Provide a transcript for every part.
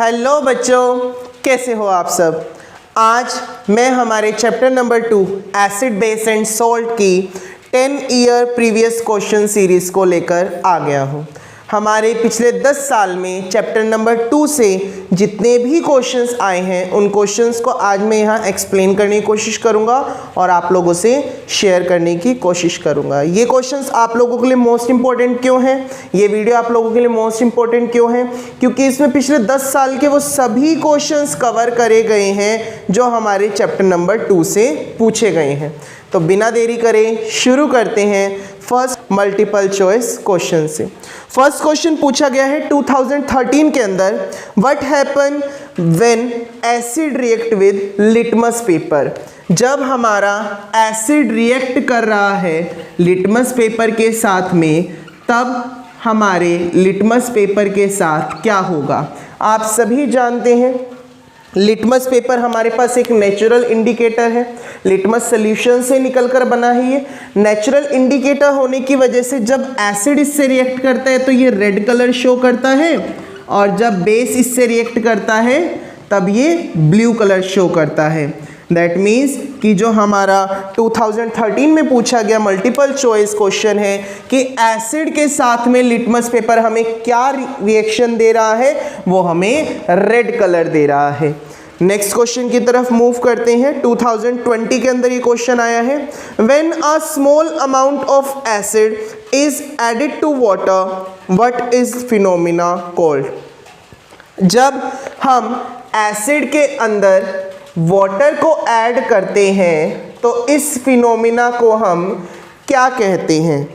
Hello बच्चों, कैसे हो आप सब। आज मैं हमारे chapter number 2 acid base and salt की 10 ईयर प्रीवियस क्वेश्चन सीरीज़ को लेकर आ गया हूँ। हमारे पिछले 10 साल में चैप्टर नंबर 2 से जितने भी क्वेश्चंस आए हैं उन क्वेश्चंस को आज मैं यहाँ एक्सप्लेन करने की कोशिश करूँगा और आप लोगों से शेयर करने की कोशिश करूँगा। ये क्वेश्चंस आप लोगों के लिए मोस्ट इंपॉर्टेंट क्यों हैं, ये वीडियो आप लोगों के लिए मोस्ट इंपॉर्टेंट क्यों है, क्योंकि इसमें पिछले 10 साल के वो सभी क्वेश्चंस कवर करे गए हैं जो हमारे चैप्टर नंबर 2 से पूछे गए हैं। तो बिना देरी करें शुरू करते हैं फर्स्ट मल्टीपल चॉइस क्वेश्चन से। फर्स्ट क्वेश्चन पूछा गया है 2013 के अंदर, what happen when acid react with litmus paper. जब हमारा एसिड रिएक्ट कर रहा है लिटमस पेपर के साथ में, तब हमारे लिटमस पेपर के साथ क्या होगा। आप सभी जानते हैं लिटमस पेपर हमारे पास एक नेचुरल इंडिकेटर है, लिटमस सॉल्यूशन से निकलकर बना है। ये नेचुरल इंडिकेटर होने की वजह से जब एसिड इससे रिएक्ट करता है तो ये रेड कलर शो करता है, और जब बेस इससे रिएक्ट करता है तब ये ब्लू कलर शो करता है। दैट मीन्स कि जो हमारा 2013 में पूछा गया मल्टीपल चॉइस क्वेश्चन है कि एसिड के साथ में लिटमस पेपर हमें क्या रिएक्शन दे रहा है, वो हमें रेड कलर दे रहा है। नेक्स्ट क्वेश्चन की तरफ मूव करते हैं। 2020 के अंदर ये क्वेश्चन आया है, when a small amount of acid is added to water what is phenomena called. जब हम एसिड के अंदर वाटर को ऐड करते हैं तो इस फिनोमिना को हम क्या कहते हैं।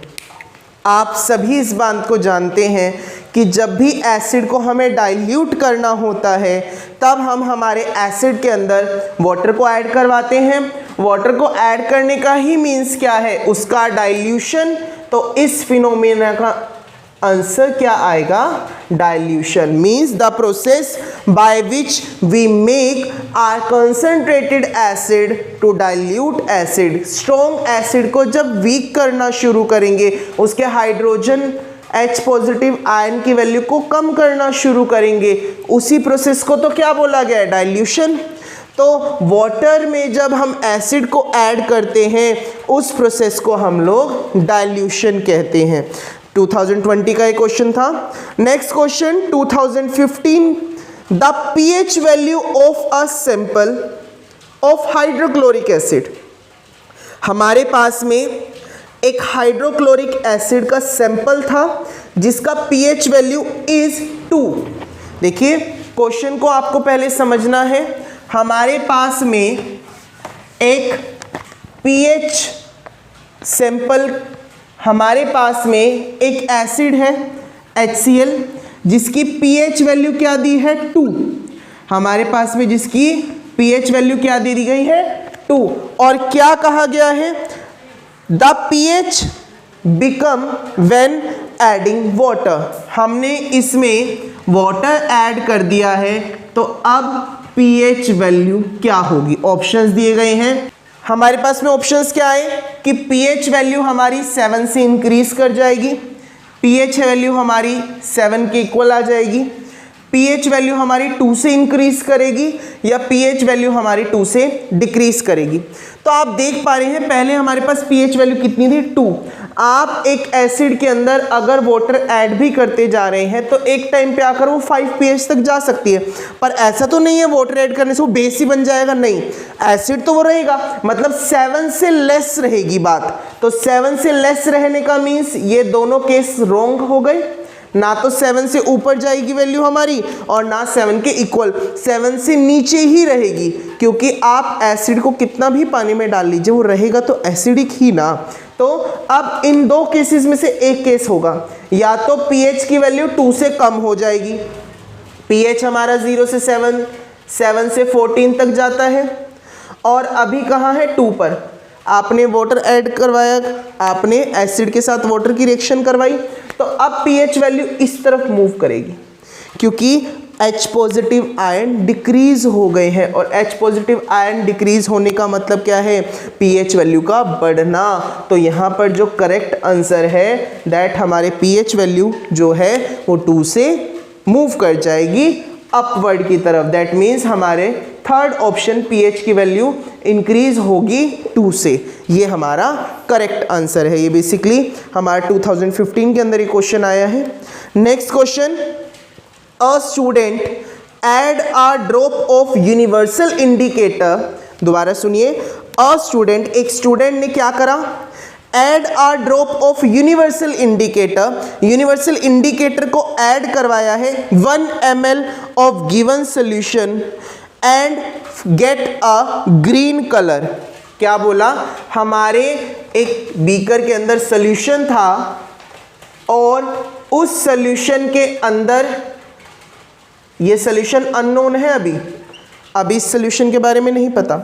आप सभी इस बात को जानते हैं कि जब भी एसिड को हमें डाइल्यूट करना होता है तब हम हमारे एसिड के अंदर वाटर को ऐड करवाते हैं। वाटर को ऐड करने का ही मीन्स क्या है, उसका डाइल्यूशन। तो इस फिनोमिना का आंसर क्या आएगा, dilution. Means the process by which we make our concentrated acid to dilute acid. Strong acid को जब वीक करना शुरू करेंगे, उसके हाइड्रोजन H पॉजिटिव आयन की वैल्यू को कम करना शुरू करेंगे, उसी प्रोसेस को तो क्या बोला गया है, डाइल्यूशन। तो वाटर में जब हम एसिड को ऐड करते हैं उस प्रोसेस को हम लोग डाइल्यूशन कहते हैं। 2020 का एक क्वेश्चन था। Next question 2015, the pH value of a sample of hydrochloric acid. हमारे पास में एक हाइड्रोक्लोरिक एसिड का सैंपल था जिसका pH वैल्यू इज 2। देखिए क्वेश्चन को आपको पहले समझना है। हमारे पास में एक pH सैंपल, हमारे पास में एक एसिड है HCl जिसकी pH वैल्यू क्या दी है, 2। हमारे पास में जिसकी pH वैल्यू क्या दे दी गई है, 2। और क्या कहा गया है, the pH become when adding water. हमने इसमें वाटर ऐड कर दिया है तो अब pH वैल्यू क्या होगी। ऑप्शंस दिए गए हैं हमारे पास में। ऑप्शंस क्या है कि pH वैल्यू हमारी 7 से इंक्रीज कर जाएगी, pH वैल्यू हमारी 7 के इक्वल आ जाएगी, pH वैल्यू हमारी 2 से इंक्रीज करेगी, या pH वैल्यू हमारी 2 से डिक्रीज करेगी। तो आप देख पा रहे हैं पहले हमारे पास pH वैल्यू कितनी थी, 2। आप एक एसिड के अंदर अगर वाटर ऐड भी करते जा रहे हैं तो एक टाइम पे आकर वो 5 pH तक जा सकती है, पर ऐसा तो नहीं है वाटर ऐड करने से वो बेस ही बन जाएगा, नहीं, एसिड तो वो रहेगा, मतलब 7 से लेस रहेगी बात। तो 7 से लेस रहने का मीन्स ये दोनों केस रॉन्ग हो गए, ना तो 7 से ऊपर जाएगी वैल्यू हमारी और ना 7 के इक्वल, 7 से नीचे ही रहेगी, क्योंकि आप एसिड को कितना भी पानी में डाल लीजिए वो रहेगा तो एसिडिक ही ना। तो अब इन दो केसेस में से एक केस होगा, या तो pH की वैल्यू 2 से कम हो जाएगी, pH हमारा 0 से 7, 7 से 14 तक जाता है, और अभी कहाँ है, 2 पर। आपने वाटर ऐड करवाया, आपने एसिड के साथ वाटर की रिएक्शन करवाई, तो अब pH वैल्यू इस तरफ मूव करेगी, क्योंकि H पॉजिटिव आयन डिक्रीज हो गए हैं, और H पॉजिटिव आयन डिक्रीज होने का मतलब क्या है, pH वैल्यू का बढ़ना। तो यहाँ पर जो करेक्ट आंसर है दैट हमारे pH वैल्यू जो है वो 2 से मूव कर जाएगी अपवर्ड की तरफ। दैट मीन्स हमारे थर्ड ऑप्शन pH की वैल्यू इंक्रीज होगी 2 से। ये हमारा करेक्ट आंसर है। ये बेसिकली हमारा 2015 के अंदर ये क्वेश्चन आया है। Next question, a student add a drop of universal indicator. दोबारा सुनिए, अ स्टूडेंट, एक स्टूडेंट ने क्या करा, add a drop of universal indicator, universal indicator को ऐड करवाया है 1 ml of given solution and get a green colour. क्या बोला, हमारे एक बीकर के अंदर सोल्यूशन था और उस सोल्यूशन के अंदर, ये सोल्यूशन अननोन है, अभी इस सोल्यूशन के बारे में नहीं पता,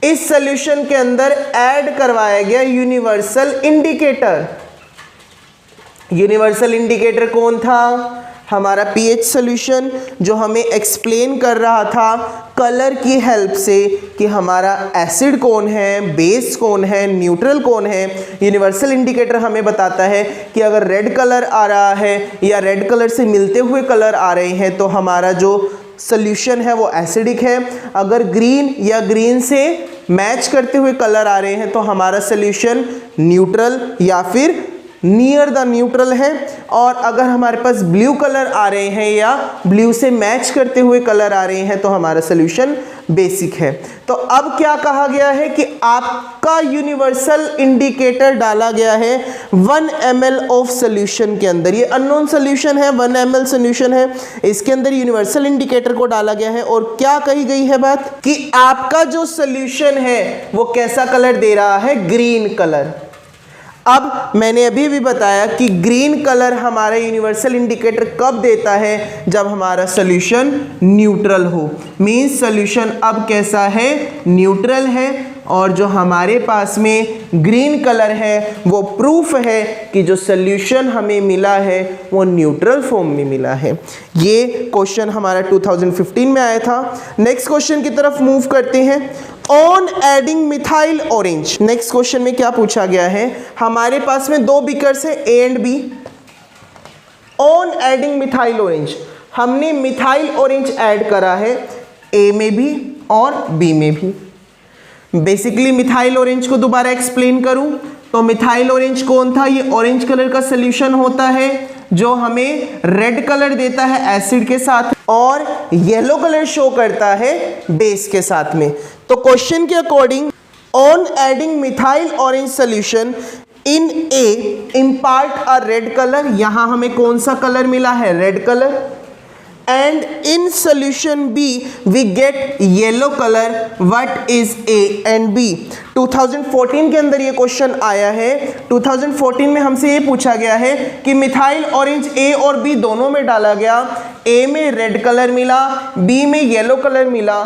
इस सोल्यूशन के अंदर ऐड करवाया गया यूनिवर्सल इंडिकेटर। यूनिवर्सल इंडिकेटर कौन था, हमारा pH सोल्यूशन, जो हमें एक्सप्लेन कर रहा था कलर की हेल्प से कि हमारा एसिड कौन है, बेस कौन है, न्यूट्रल कौन है। यूनिवर्सल इंडिकेटर हमें बताता है कि अगर रेड कलर आ रहा है या रेड कलर से मिलते हुए कलर आ रहे हैं तो हमारा जो सोल्यूशन है वो एसिडिक है। अगर ग्रीन या ग्रीन से मैच करते हुए कलर आ रहे हैं तो हमारा सोल्यूशन न्यूट्रल या फिर नियर द न्यूट्रल है। और अगर हमारे पास ब्लू कलर आ रहे हैं या ब्लू से मैच करते हुए कलर आ रहे हैं तो हमारा सोल्यूशन बेसिक है। तो अब क्या कहा गया है कि आपका यूनिवर्सल इंडिकेटर डाला गया है 1 ml ऑफ सोल्यूशन के अंदर। ये अननोन सोल्यूशन है, 1 ml सोल्यूशन है, इसके अंदर यूनिवर्सल इंडिकेटर को डाला गया है। और क्या कही गई है बात कि आपका जो सोल्यूशन है वो कैसा कलर दे रहा है, ग्रीन कलर। अब मैंने अभी भी बताया कि ग्रीन कलर हमारा यूनिवर्सल इंडिकेटर कब देता है, जब हमारा सोल्यूशन न्यूट्रल हो। मीन्स सोल्यूशन अब कैसा है, न्यूट्रल है। और जो हमारे पास में ग्रीन कलर है वो प्रूफ है कि जो सोल्यूशन हमें मिला है वो न्यूट्रल फॉर्म में मिला है। ये क्वेश्चन हमारा 2015 में आया था। नेक्स्ट क्वेश्चन की तरफ मूव करते हैं। On adding methyl orange, next question में क्या पूछा गया है, हमारे पास में 2 बीकर्स है A and B. On adding methyl orange, हमने मिथाइल ऑरेंज ऐड करा है ए में भी और बी में भी। बेसिकली मिथाइल ऑरेंज को दोबारा एक्सप्लेन करूं तो मिथाइल ऑरेंज कौन था, ये ऑरेंज कलर का सोल्यूशन होता है जो हमें रेड कलर देता है एसिड के साथ और येलो कलर शो करता है बेस के साथ में। तो क्वेश्चन के according, on adding methyl orange solution in A impart a red colour, यहां हमें कौन सा कलर मिला है, red colour. And in solution B we get yellow colour. What is A and B? 2014 के अंदर ये क्वेश्चन आया है। 2014 में हमसे ये पूछा गया है कि मिथाइल ऑरेंज A और B दोनों में डाला गया, A में रेड कलर मिला, B में येलो कलर मिला।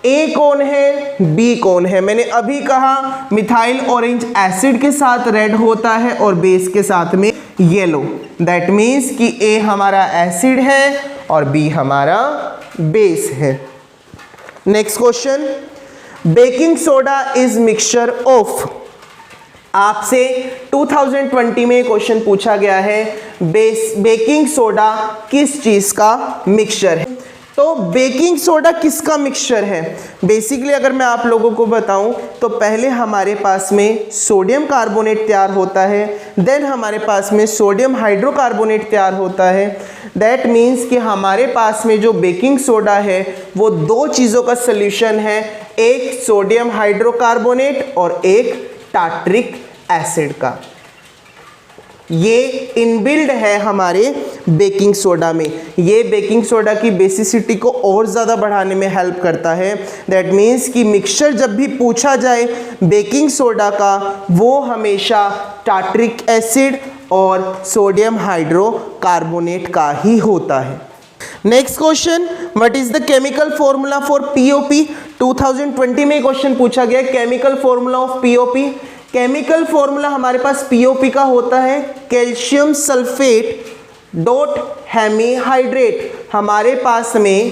A कौन है, B कौन है? मैंने अभी कहा मिथाइल ऑरेंज एसिड के साथ रेड होता है और बेस के साथ में येलो। दैट मीन्स कि A हमारा एसिड है और B हमारा बेस है। Next question, baking soda is mixture of. आपसे 2020 में क्वेश्चन पूछा गया है बेकिंग सोडा किस चीज का मिक्सचर है। तो बेकिंग सोडा किसका मिक्सचर है? बेसिकली अगर मैं आप लोगों को बताऊं तो पहले हमारे पास में सोडियम कार्बोनेट तैयार होता है, देन हमारे पास में सोडियम हाइड्रोकार्बोनेट तैयार होता है। दैट मीन्स कि हमारे पास में जो बेकिंग सोडा है वो 2 चीज़ों का सोल्यूशन है, एक सोडियम हाइड्रोकार्बोनेट और एक टार्ट्रिक एसिड का। ये इनबिल्ड है हमारे बेकिंग सोडा में। ये बेकिंग सोडा की बेसिसिटी को और ज़्यादा बढ़ाने में हेल्प करता है। दैट मीन्स कि मिक्सचर जब भी पूछा जाए बेकिंग सोडा का, वो हमेशा टार्ट्रिक एसिड और सोडियम हाइड्रोकार्बोनेट का ही होता है। Next question, what is the chemical formula for POP? 2020 में क्वेश्चन पूछा गया chemical formula of POP. Chemical formula हमारे पास पीओपी का होता है कैल्शियम सल्फेट डॉट हेमीहाइड्रेट। हमारे पास में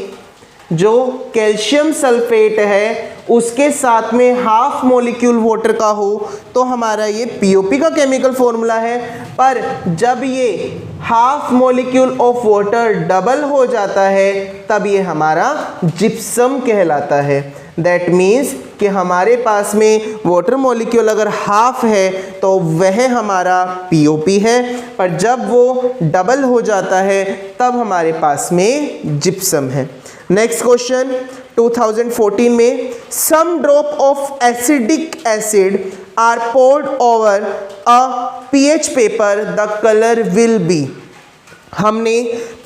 जो कैल्शियम सल्फेट है उसके साथ में हाफ मॉलिक्यूल वाटर का हो तो हमारा ये पीओपी का केमिकल फॉर्मूला है। पर जब ये half molecule of water double हो जाता है तब ये हमारा जिप्सम कहलाता है। दैट मीन्स कि हमारे पास में वाटर मॉलिक्यूल अगर हाफ है तो वह हमारा POP है, पर जब वो डबल हो जाता है तब हमारे पास में जिप्सम है। नेक्स्ट क्वेश्चन 2014 में some drop of acidic acid are poured over a pH paper the colour will be. हमने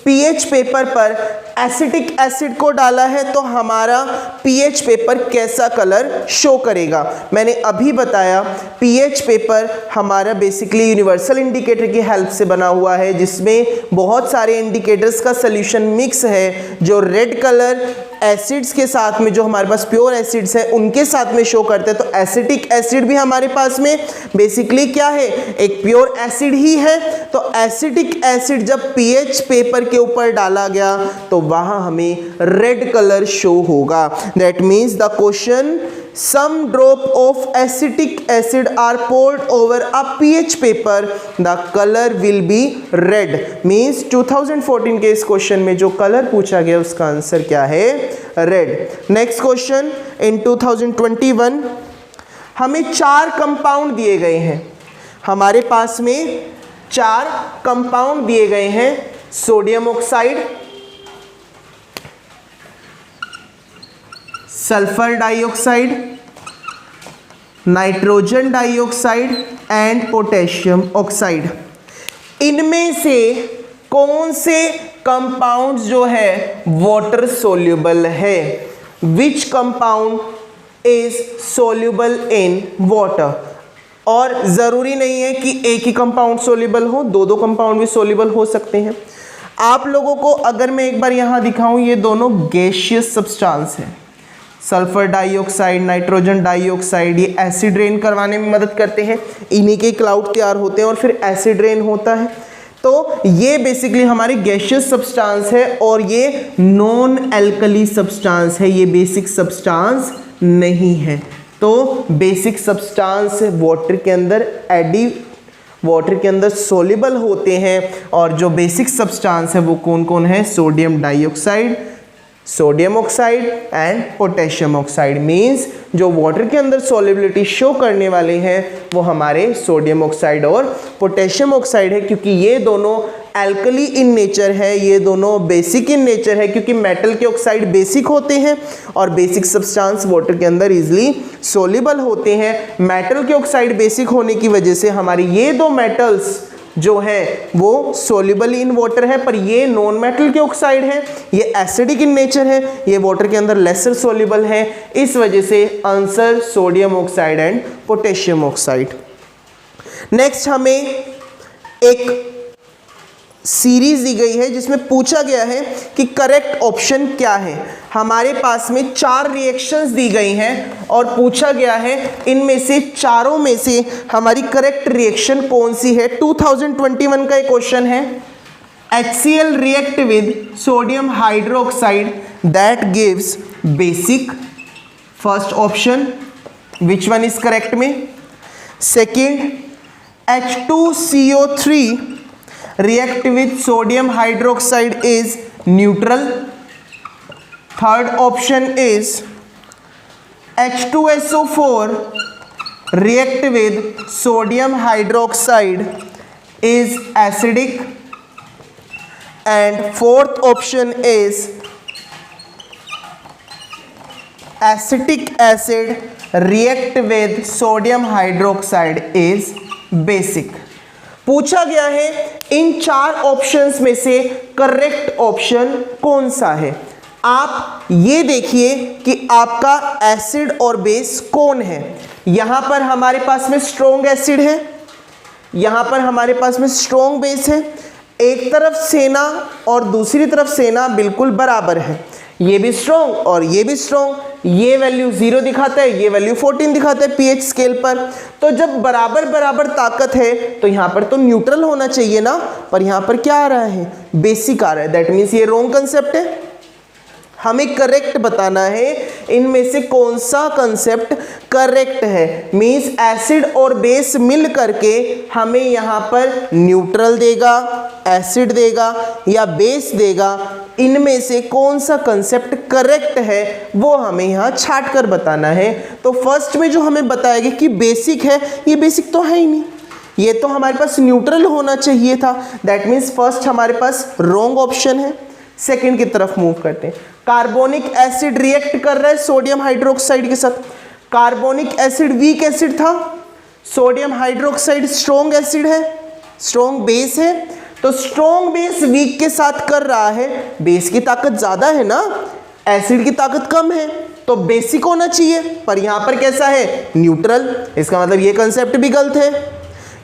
pH पेपर पर एसिटिक एसिड को डाला है तो हमारा pH पेपर कैसा कलर शो करेगा। मैंने अभी बताया pH पेपर हमारा बेसिकली यूनिवर्सल इंडिकेटर की हेल्प से बना हुआ है, जिसमें बहुत सारे इंडिकेटर्स का सोल्यूशन मिक्स है जो रेड कलर एसिड्स के साथ में, जो हमारे पास प्योर एसिड्स है उनके साथ में शो करते हैं। तो एसिटिक एसिड भी हमारे पास में बेसिकली क्या है, एक प्योर एसिड ही है। तो एसिटिक एसिड जब pH पेपर के ऊपर डाला गया तो वहां हमें रेड कलर शो होगा। That means the question some drop of acetic acid are poured over a pH paper the color will be red means 2014 के इस क्वेश्चन में जो कलर पूछा गया उसका आंसर क्या है, रेड। नेक्स्ट क्वेश्चन इन 2021 हमें 4 कंपाउंड दिए गए हैं। हमारे पास में 4 कंपाउंड दिए गए हैं, sodium oxide, sulphur dioxide, nitrogen dioxide and potassium oxide. इनमें से कौन से कंपाउंड्स जो है वाटर सोल्यूबल है? Which compound is soluble in water? और ज़रूरी नहीं है कि एक ही कंपाउंड सोल्यूबल हो, दो कंपाउंड भी सोल्यूबल हो सकते हैं। आप लोगों को अगर मैं एक बार यहाँ दिखाऊं, ये दोनों गैसियस सब्सटेंस है। सल्फर डाइऑक्साइड, नाइट्रोजन डाइऑक्साइड, ये एसिड रेन करवाने में मदद करते हैं। इन्हीं के क्लाउड तैयार होते हैं और फिर एसिड रेन होता है। तो ये बेसिकली हमारी गैसियस सब्सटेंस है और ये नॉन एल्कली सब्सटेंस है, ये बेसिक सब्सटेंस नहीं है। तो बेसिक सब्सटेंस वाटर के अंदर वाटर के अंदर सोल्यूबल होते हैं। और जो बेसिक सब्सटेंस है वो कौन कौन है? Sodium dioxide, sodium oxide and potassium oxide. Means जो वाटर के अंदर सॉल्युबिलिटी शो करने वाले हैं वो हमारे सोडियम ऑक्साइड और पोटेशियम ऑक्साइड है, क्योंकि ये दोनों एल्कली इन नेचर है, ये दोनों बेसिक इन नेचर है, क्योंकि मेटल के ऑक्साइड बेसिक होते हैं और बेसिक सब्सटेंस वाटर के अंदर इजीली सोल्यूबल होते हैं। मेटल के ऑक्साइड बेसिक होने की वजह से हमारी ये दो मेटल्स जो है वो सोल्यूबल इन वाटर है, पर ये नॉन मेटल के ऑक्साइड है, ये एसिडिक इन नेचर है, ये वाटर के अंदर लेसर सोल्यूबल है। इस वजह से answer sodium oxide and potassium oxide. Next हमें एक सीरीज दी गई है जिसमें पूछा गया है कि करेक्ट ऑप्शन क्या है। हमारे पास में 4 रिएक्शंस दी गई हैं और पूछा गया है इनमें से चारों में से हमारी करेक्ट रिएक्शन कौन सी है। 2021 का एक क्वेश्चन है, HCl react with sodium hydroxide that gives basic. First option which one is correct में? Second, H2CO3 react with sodium hydroxide is neutral. Third option is H2SO4 react with sodium hydroxide is acidic. And fourth option is acetic acid react with sodium hydroxide is basic. पूछा गया है इन 4 options में से correct option कौन सा है। आप ये देखिए कि आपका एसिड और बेस कौन है। यहां पर हमारे पास में स्ट्रॉन्ग एसिड है, यहां पर हमारे पास में स्ट्रॉन्ग बेस है। एक तरफ सेना और दूसरी तरफ सेना बिल्कुल बराबर है, ये भी स्ट्रॉन्ग और ये भी स्ट्रॉन्ग। ये वैल्यू 0 दिखाता है, ये वैल्यू 14 दिखाता है पीएच स्केल पर। तो जब बराबर बराबर ताकत है तो यहाँ पर तो न्यूट्रल होना चाहिए ना, पर यहाँ पर क्या आ रहा है? बेसिक आ रहा है। दैट मीन्स ये रॉन्ग कंसेप्ट है। हमें करेक्ट बताना है इनमें से कौन सा कंसेप्ट करेक्ट है। मींस एसिड और बेस मिल करके हमें यहाँ पर न्यूट्रल देगा, एसिड देगा या बेस देगा, इनमें से कौन सा कंसेप्ट करेक्ट है वो हमें यहाँ छाट कर बताना है। तो फर्स्ट में जो हमें बताएगा कि बेसिक है, ये बेसिक तो है ही नहीं, ये तो हमारे पास न्यूट्रल होना चाहिए था। दैट मीन्स फर्स्ट हमारे पास रॉन्ग ऑप्शन है। सेकंड की तरफ मूव करते हैं। कार्बोनिक एसिड रिएक्ट कर रहा है सोडियम हाइड्रोक्साइड के साथ। कार्बोनिक एसिड वीक एसिड था, सोडियम हाइड्रोक्साइड स्ट्रॉन्ग एसिड है, स्ट्रॉन्ग बेस है। तो स्ट्रॉन्ग बेस वीक के साथ कर रहा है, बेस की ताकत ज्यादा है ना, एसिड की ताकत कम है, तो बेसिक होना चाहिए। पर यहां पर कैसा है, न्यूट्रल। इसका मतलब ये कंसेप्ट भी गलत है।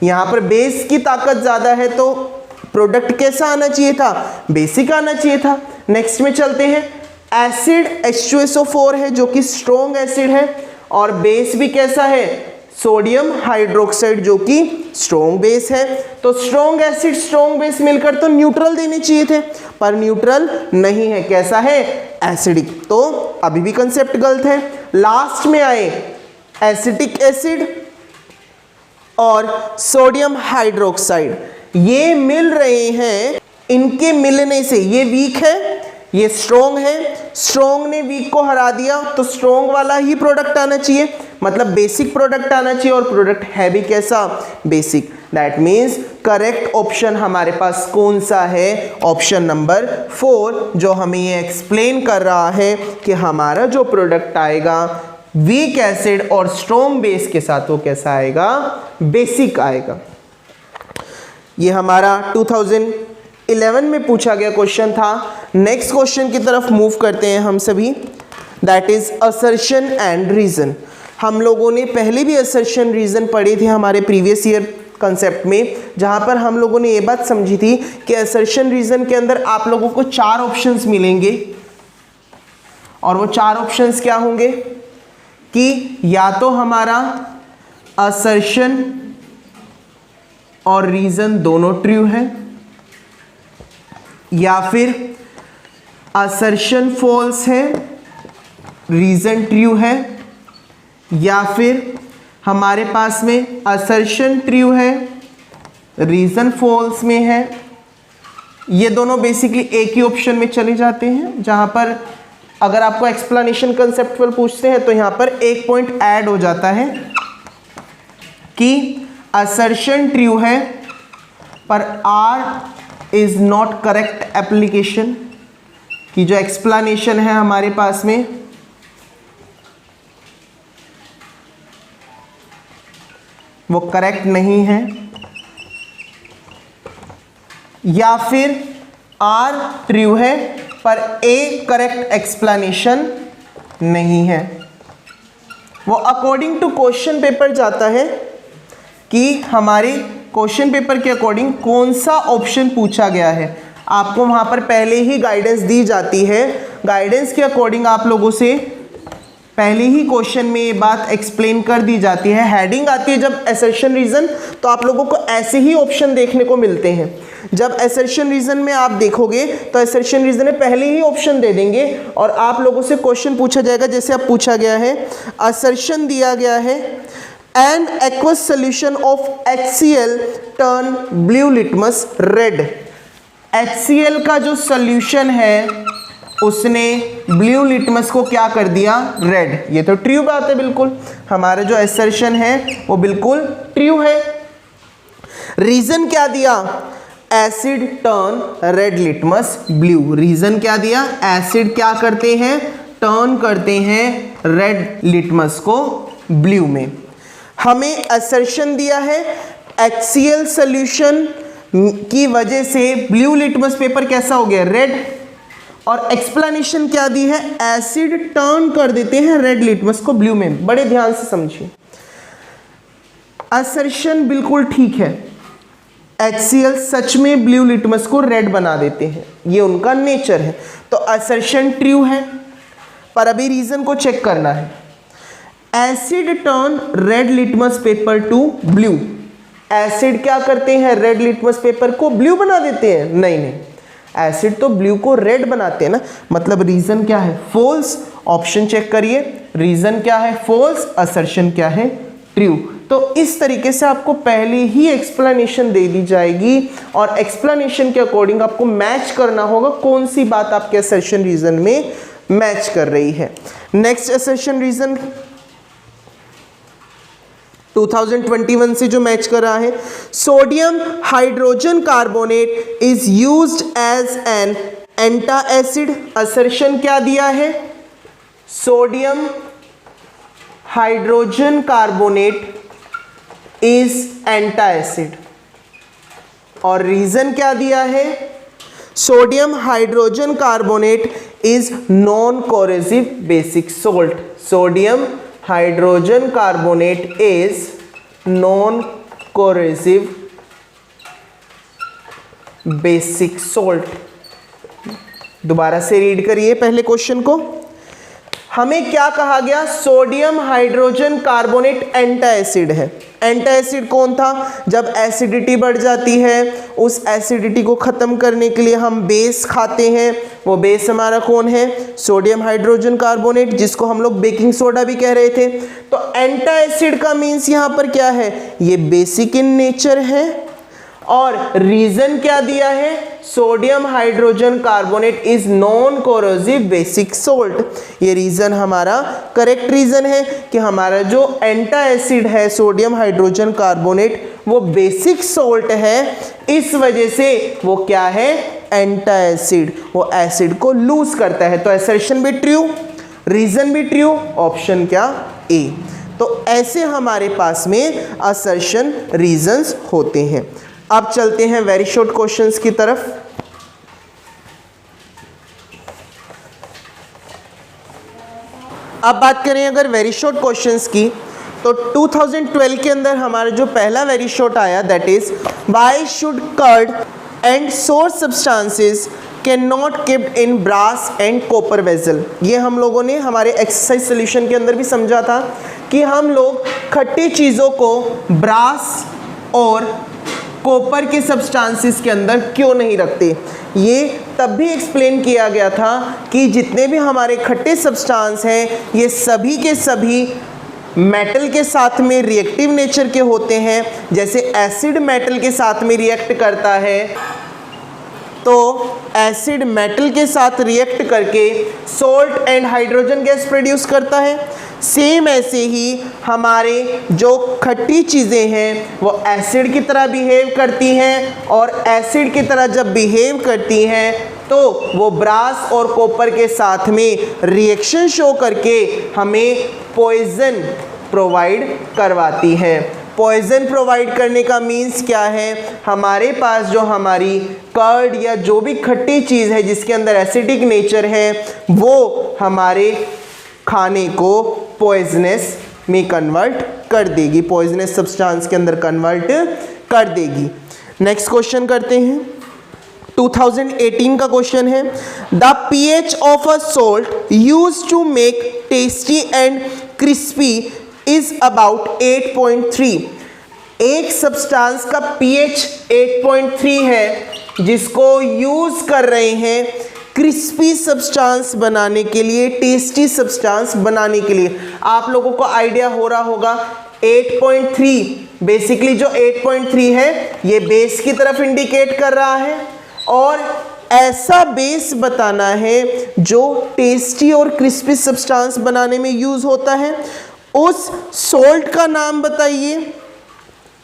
यहां पर बेस की ताकत ज्यादा है तो प्रोडक्ट कैसा आना चाहिए था, बेसिक आना चाहिए था। नेक्स्ट में चलते हैं। एसिड H2SO4 है जो कि स्ट्रॉन्ग एसिड है, और बेस भी कैसा है, सोडियम हाइड्रोक्साइड जो कि स्ट्रॉन्ग बेस है। तो स्ट्रॉन्ग एसिड स्ट्रॉन्ग बेस मिलकर तो न्यूट्रल देने चाहिए थे, पर न्यूट्रल नहीं है, कैसा है, एसिडिक। तो अभी भी कंसेप्ट गलत है। लास्ट में आए एसिटिक एसिड और सोडियम हाइड्रोक्साइड, ये मिल रहे हैं। इनके मिलने से ये वीक है, ये स्ट्रॉन्ग है, स्ट्रॉन्ग ने वीक को हरा दिया, तो स्ट्रॉन्ग वाला ही प्रोडक्ट आना चाहिए, मतलब बेसिक प्रोडक्ट आना चाहिए, और प्रोडक्ट है भी कैसा, basic. That means correct option हमारे पास कौन सा है, ऑप्शन नंबर 4, जो हमें ये एक्सप्लेन कर रहा है कि हमारा जो प्रोडक्ट आएगा वीक एसिड और स्ट्रॉन्ग बेस के साथ वो कैसा आएगा, बेसिक आएगा। ये हमारा 2011 में पूछा गया क्वेश्चन था। नेक्स्ट क्वेश्चन की तरफ मूव करते हैं हम सभी। That is assertion and reason. हम लोगों ने पहले भी असर्शन रीजन पढ़े थे हमारे प्रीवियस ईयर कंसेप्ट में, जहां पर हम लोगों ने ये बात समझी थी कि असर्शन रीजन के अंदर आप लोगों को 4 ऑप्शंस मिलेंगे, और वो 4 ऑप्शंस क्या होंगे कि या तो हमारा असर्शन और रीजन दोनों ट्रू है, या फिर असर्शन फॉल्स है, रीजन ट्रू है, या फिर हमारे पास में असर्शन ट्रू है, रीजन फॉल्स में है। ये दोनों बेसिकली एक ही ऑप्शन में चले जाते हैं, जहां पर अगर आपको एक्सप्लेनेशन कंसेप्चुअल पूछते हैं तो यहां पर एक पॉइंट ऐड हो जाता है कि असर्शन ट्रू है पर R is not correct application, की जो एक्सप्लेनेशन है हमारे पास में वो करेक्ट नहीं है, या फिर आर ट्रू है पर ए करेक्ट एक्सप्लेनेशन नहीं है। वो अकॉर्डिंग टू क्वेश्चन पेपर जाता है कि हमारे क्वेश्चन पेपर के अकॉर्डिंग कौन सा ऑप्शन पूछा गया है। आपको वहां पर पहले ही गाइडेंस दी जाती है, गाइडेंस के अकॉर्डिंग आप लोगों से पहले ही क्वेश्चन में ये बात एक्सप्लेन कर दी जाती है। हेडिंग आती है जब असर्शन रीजन, तो आप लोगों को ऐसे ही ऑप्शन देखने को मिलते हैं। जब असर्शन रीजन में आप देखोगे तो असर्शन रीजन में पहले ही ऑप्शन दे देंगे और आप लोगों से क्वेश्चन पूछा जाएगा। जैसे अब पूछा गया है, असर्शन दिया गया है an aqueous solution of HCl turn blue litmus red. HCl का जो सोल्यूशन है उसने ब्लू लिटमस को क्या कर दिया, रेड। ये तो ट्रू बात है, बिल्कुल हमारा जो असर्शन है वो बिल्कुल ट्रू है। रीजन क्या दिया, acid turn red litmus blue. Reason क्या दिया, एसिड क्या करते हैं, टर्न करते हैं रेड लिटमस को ब्लू में। हमें असर्शन दिया है HCl सॉल्यूशन की वजह से ब्लू लिटमस पेपर कैसा हो गया, रेड। और एक्सप्लेनेशन क्या दी है, एसिड टर्न कर देते हैं रेड लिटमस को ब्लू में। बड़े ध्यान से समझिए, असर्शन बिल्कुल ठीक है, HCl सच में ब्लू लिटमस को रेड बना देते हैं, ये उनका नेचर है, तो असर्शन ट्रू है। पर अभी रीजन को चेक करना है। Acid turn red litmus paper two blue. Acid क्या करते हैं, रेड लिटमस पेपर को ब्लू बना देते हैं, नहीं नहीं, एसिड तो ब्लू को रेड बनाते हैं ना, मतलब रीजन क्या है, फॉल्स। ऑप्शन चेक करिए, रीजन क्या है, फॉल्स, असर्शन क्या है, ट्रू। तो इस तरीके से आपको पहले ही एक्सप्लेनेशन दे दी जाएगी और एक्सप्लेनेशन के अकॉर्डिंग आपको मैच करना होगा कौन सी बात आपके असर्शन रीजन में मैच कर रही है। नेक्स्ट असर्शन रीजन 2021 से जो मैच कर रहा है, sodium hydrogen carbonate is used as an antacid. Assertion क्या दिया है, sodium hydrogen carbonate is antacid, और रीजन क्या दिया है, sodium hydrogen carbonate is non corrosive basic salt. Sodium hydrogen carbonate is non corrosive basic salt. दोबारा से read करिए पहले क्वेश्चन को। हमें क्या कहा गया, सोडियम हाइड्रोजन कार्बोनेट एंटा एसिड है। एंटा एसिड कौन था, जब एसिडिटी बढ़ जाती है उस एसिडिटी को खत्म करने के लिए हम बेस खाते हैं। वो बेस हमारा कौन है, सोडियम हाइड्रोजन कार्बोनेट, जिसको हम लोग बेकिंग सोडा भी कह रहे थे। तो एंटा एसिड का मीन्स यहाँ पर क्या है, ये बेसिक इन नेचर है। और रीजन क्या दिया है, sodium hydrogen carbonate is non corrosive basic salt. ये रीजन हमारा करेक्ट रीजन है कि हमारा जो एंटा एसिड है सोडियम हाइड्रोजन कार्बोनेट वो बेसिक सोल्ट है, इस वजह से वो क्या है, एंटा एसिड, वो एसिड को लूज करता है। तो असर्शन भी ट्रू, रीजन भी ट्रू, ऑप्शन क्या, ए। तो ऐसे हमारे पास में असर्शन रीजंस होते हैं। अब चलते हैं वेरी शॉर्ट क्वेश्चंस की तरफ। अब बात करें अगर वेरी शॉर्ट क्वेश्चंस की, तो 2012 के अंदर हमारा जो पहला वेरी शॉर्ट आया, that is why should curd and sour substances can not kept in brass and copper vessel. ये हम लोगों ने हमारे एक्सरसाइज सोल्यूशन के अंदर भी समझा था कि हम लोग खट्टी चीज़ों को ब्रास और कॉपर के सब्सटेंसेस के अंदर क्यों नहीं रखते। ये तब भी एक्सप्लेन किया गया था कि जितने भी हमारे खट्टे सब्सटेंस हैं ये सभी के सभी मेटल के साथ में रिएक्टिव नेचर के होते हैं। जैसे एसिड मेटल के साथ में रिएक्ट करता है तो एसिड मेटल के साथ रिएक्ट करके salt and hydrogen gas produce करता है। सेम ऐसे ही हमारे जो खट्टी चीज़ें हैं वो एसिड की तरह बिहेव करती हैं, और एसिड की तरह जब बिहेव करती हैं तो वो ब्रास और कॉपर के साथ में रिएक्शन शो करके हमें पॉइजन प्रोवाइड करवाती है। पॉइजन प्रोवाइड करने का मीन्स क्या है, हमारे पास जो हमारी कर्ड या जो भी खट्टी चीज़ है जिसके अंदर एसिडिक नेचर है वो हमारे खाने को पॉइजनस में कन्वर्ट कर देगी, पॉइजनस सब्सटेंस के अंदर कन्वर्ट कर देगी। नेक्स्ट क्वेश्चन करते हैं। 2018 का क्वेश्चन है, the pH of a salt used to make tasty and crispy is about 8.3। एक सब्सटेंस का pH 8.3 है जिसको यूज कर रहे हैं क्रिस्पी सब्सटेंस बनाने के लिए, टेस्टी सब्सटेंस बनाने के लिए। आप लोगों को आइडिया हो रहा होगा 8.3 बेसिकली जो 8.3 है ये बेस की तरफ इंडिकेट कर रहा है, और ऐसा बेस बताना है जो टेस्टी और क्रिस्पी सब्सटेंस बनाने में यूज होता है। उस सोल्ट का नाम बताइए,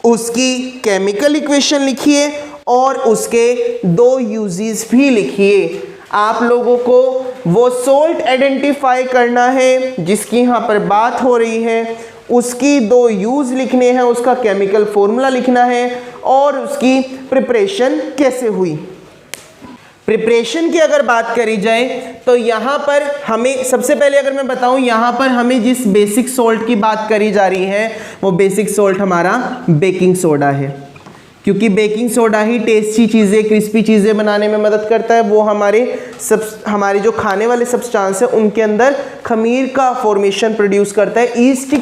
उसकी केमिकल इक्वेशन लिखिए और उसके 2 यूजेस भी लिखिए। आप लोगों को वो सोल्ट आइडेंटिफाई करना है जिसकी यहाँ पर बात हो रही है, उसकी 2 यूज लिखने हैं, उसका केमिकल फॉर्मूला लिखना है और उसकी प्रिपरेशन कैसे हुई। प्रिपरेशन की अगर बात करी जाए तो यहाँ पर हमें सबसे पहले अगर मैं बताऊँ, यहाँ पर हमें जिस बेसिक सोल्ट की बात करी जा रही है वो बेसिक सोल्ट हमारा बेकिंग सोडा है, क्योंकि बेकिंग सोडा ही टेस्टी चीज़ें, क्रिस्पी चीज़ें बनाने में मदद करता है। वो हमारे जो खाने वाले सब्सटेंस है उनके अंदर खमीर का फॉर्मेशन प्रोड्यूस करता है, ईस्ट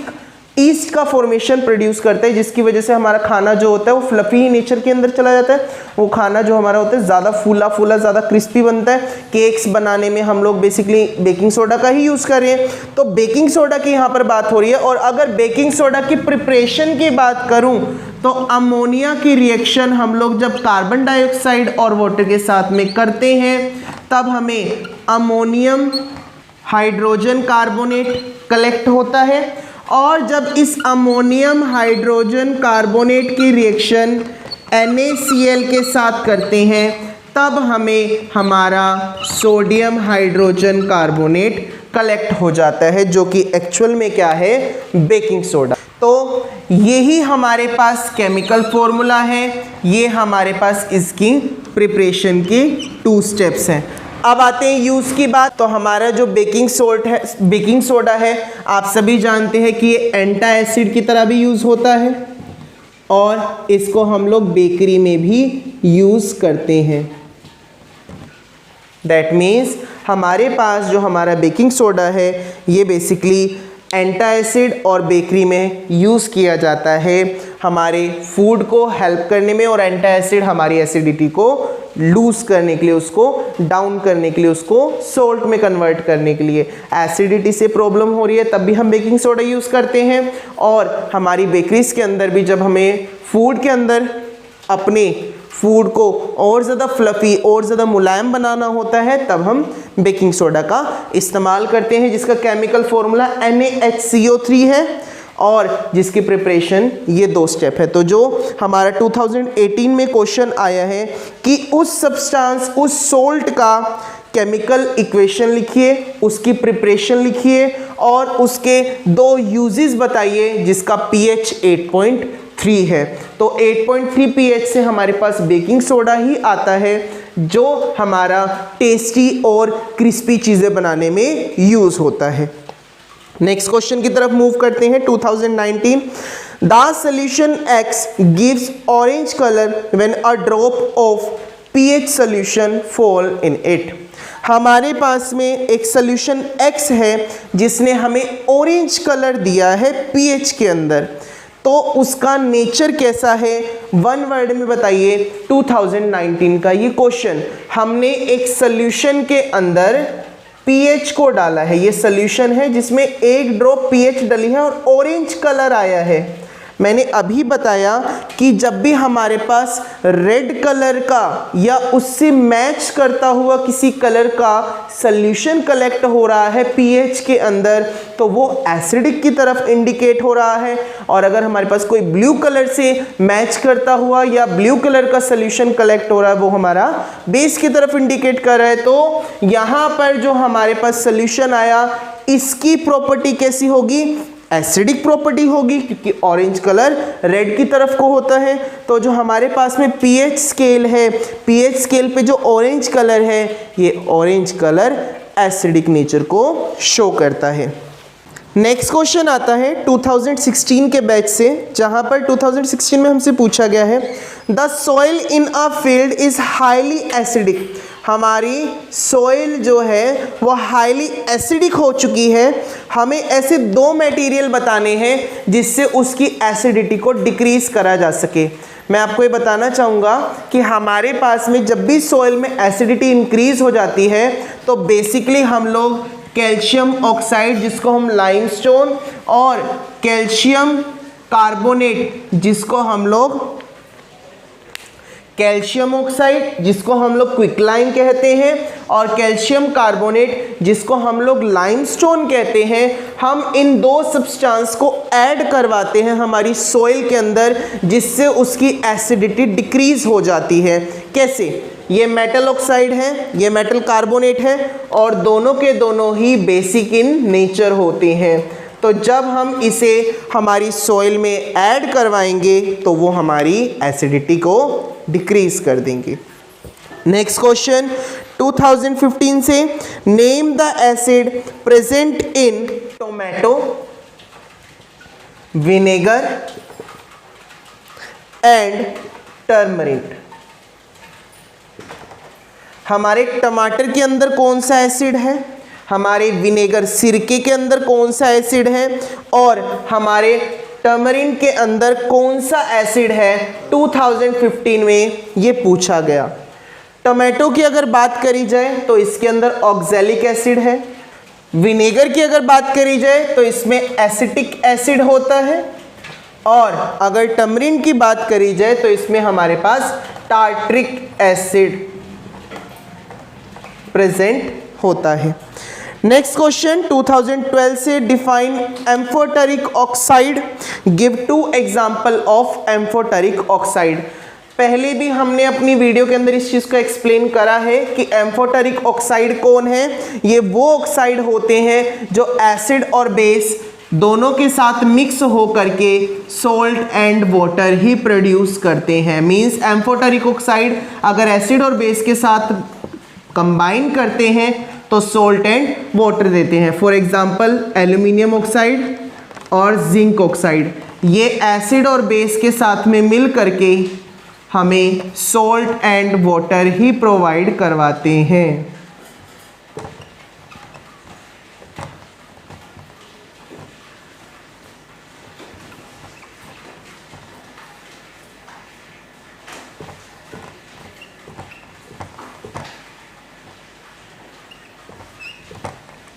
ईस्ट का फॉर्मेशन प्रोड्यूस करता है, जिसकी वजह से हमारा खाना जो होता है वो फ्लफी नेचर के अंदर चला जाता है। वो खाना जो हमारा होता है ज़्यादा फूला फूला, ज़्यादा क्रिस्पी बनता है। केक्स बनाने में हम लोग बेसिकली बेकिंग सोडा का ही यूज़ कर रहे हैं, तो बेकिंग सोडा की यहाँ पर बात हो रही है। और अगर बेकिंग सोडा की प्रिपरेशन की बात करूँ तो अमोनिया की रिएक्शन हम लोग जब कार्बन डाइऑक्साइड और वाटर के साथ में करते हैं तब हमें अमोनियम हाइड्रोजन कार्बोनेट कलेक्ट होता है। और जब इस अमोनियम हाइड्रोजन कार्बोनेट की रिएक्शन NaCl के साथ करते हैं तब हमें हमारा सोडियम हाइड्रोजन कार्बोनेट कलेक्ट हो जाता है, जो कि एक्चुअल में क्या है, बेकिंग सोडा। तो यही हमारे पास केमिकल फॉर्मूला है, ये हमारे पास इसकी प्रिपरेशन की 2 स्टेप्स हैं। अब आते हैं यूज़ की बात। तो हमारा जो बेकिंग सोडा है आप सभी जानते हैं कि ये एंटा एसिड की तरह भी यूज़ होता है और इसको हम लोग बेकरी में भी यूज़ करते हैं। दैट मीन्स हमारे पास जो हमारा बेकिंग सोडा है ये बेसिकली एंटा एसिड और बेकरी में यूज़ किया जाता है हमारे फूड को हेल्प करने में, और एंटा एसिड हमारी एसिडिटी को लूज़ करने के लिए, उसको डाउन करने के लिए, उसको सोल्ट में कन्वर्ट करने के लिए। एसिडिटी से प्रॉब्लम हो रही है तब भी हम बेकिंग सोडा यूज़ करते हैं, और हमारी बेकरीज के अंदर भी जब हमें फूड के अंदर अपने फूड को और ज़्यादा फ्लफ़ी और ज़्यादा मुलायम बनाना होता है तब हम बेकिंग सोडा का इस्तेमाल करते हैं, जिसका केमिकल फॉर्मूला NaHCO3 है और जिसकी प्रिपरेशन ये 2 स्टेप है। तो जो हमारा 2018 में क्वेश्चन आया है कि उस सब्सटेंस, उस सोल्ट का केमिकल इक्वेशन लिखिए, उसकी प्रिपरेशन लिखिए और उसके 2 यूजेस बताइए, जिसका pH 8.3 है। तो 8.3 pH से हमारे पास बेकिंग सोडा ही आता है जो हमारा टेस्टी और क्रिस्पी चीज़ें बनाने में यूज़ होता है। नेक्स्ट क्वेश्चन की तरफ मूव करते हैं। 2019 the solution X gives orange colour when a drop of pH solution fall in it. हमारे पास में एक सॉल्यूशन X है जिसने हमें ऑरेंज कलर दिया है pH के अंदर, तो उसका नेचर कैसा है 1 वर्ड में बताइए। 2019 का ये क्वेश्चन, हमने एक सॉल्यूशन के अंदर pH को डाला है, ये सॉल्यूशन है जिसमें 1 ड्रॉप pH डली है और ऑरेंज कलर आया है। मैंने अभी बताया कि जब भी हमारे पास रेड कलर का या उससे मैच करता हुआ किसी कलर का सॉल्यूशन कलेक्ट हो रहा है pH के अंदर तो वो एसिडिक की तरफ इंडिकेट हो रहा है, और अगर हमारे पास कोई ब्लू कलर से मैच करता हुआ या ब्लू कलर का सॉल्यूशन कलेक्ट हो रहा है वो हमारा बेस की तरफ इंडिकेट कर रहा है। तो यहाँ पर जो हमारे पास सॉल्यूशन आया इसकी प्रॉपर्टी कैसी होगी, एसिडिक प्रॉपर्टी होगी, क्योंकि ऑरेंज कलर रेड की तरफ को होता है। तो जो हमारे पास में pH स्केल है, pH स्केल पे जो ऑरेंज कलर है ये ऑरेंज कलर एसिडिक नेचर को शो करता है। नेक्स्ट क्वेश्चन आता है 2016 के बैच से, जहां पर 2016 में हमसे पूछा गया है the soil in a field is highly acidic. हमारी सॉइल जो है वो हाईली एसिडिक हो चुकी है, हमें ऐसे 2 मटेरियल बताने हैं जिससे उसकी एसिडिटी को डिक्रीज करा जा सके। मैं आपको ये बताना चाहूँगा कि हमारे पास में जब भी सॉइल में एसिडिटी इंक्रीज हो जाती है तो बेसिकली हम लोग कैल्शियम ऑक्साइड जिसको हम लाइमस्टोन और कैल्शियम कार्बोनेट जिसको हम लोग कैल्शियम ऑक्साइड जिसको हम लोग क्विकलाइम कहते हैं और कैल्शियम कार्बोनेट जिसको हम लोग लाइमस्टोन कहते हैं, हम इन 2 सब्सटेंस को ऐड करवाते हैं हमारी सॉइल के अंदर जिससे उसकी एसिडिटी डिक्रीज हो जाती है। कैसे, ये मेटल ऑक्साइड है, ये मेटल कार्बोनेट है और दोनों के दोनों ही बेसिक इन नेचर होते हैं। तो जब हम इसे हमारी सॉइल में ऐड करवाएंगे तो वो हमारी एसिडिटी को डिक्रीज कर देंगे। नेक्स्ट क्वेश्चन 2015 से, name the acid present in tomato, vinegar and turmeric. हमारे टमाटर के अंदर कौन सा एसिड है, हमारे विनेगर सिरके के अंदर कौन सा एसिड है और हमारे टर्मरिन के अंदर कौन सा एसिड है, 2015 में ये पूछा गया। टोमेटो की अगर बात करी जाए तो इसके अंदर ऑक्सैलिक एसिड है। विनेगर की अगर बात करी जाए तो इसमें एसिटिक एसिड होता है। और अगर टर्मरिन की बात करी जाए तो इसमें हमारे पास टार्ट्रिक एसिड प्रेजेंट होता है। नेक्स्ट क्वेश्चन 2012 से define amphoteric oxide, give 2 example of amphoteric oxide. पहले भी हमने अपनी वीडियो के अंदर इस चीज को एक्सप्लेन करा है कि एम्फोटेरिक ऑक्साइड कौन है। ये वो ऑक्साइड होते हैं जो एसिड और बेस दोनों के साथ मिक्स हो करके salt and water he produce करते हैं। मींस एम्फोटेरिक ऑक्साइड अगर एसिड और बेस के साथ कंबाइन करते हैं तो सोल्ट एंड वाटर देते हैं। फॉर एग्जांपल एल्यूमिनियम ऑक्साइड और जिंक ऑक्साइड, ये एसिड और बेस के साथ में मिल करके हमें salt and water he provide करवाते हैं।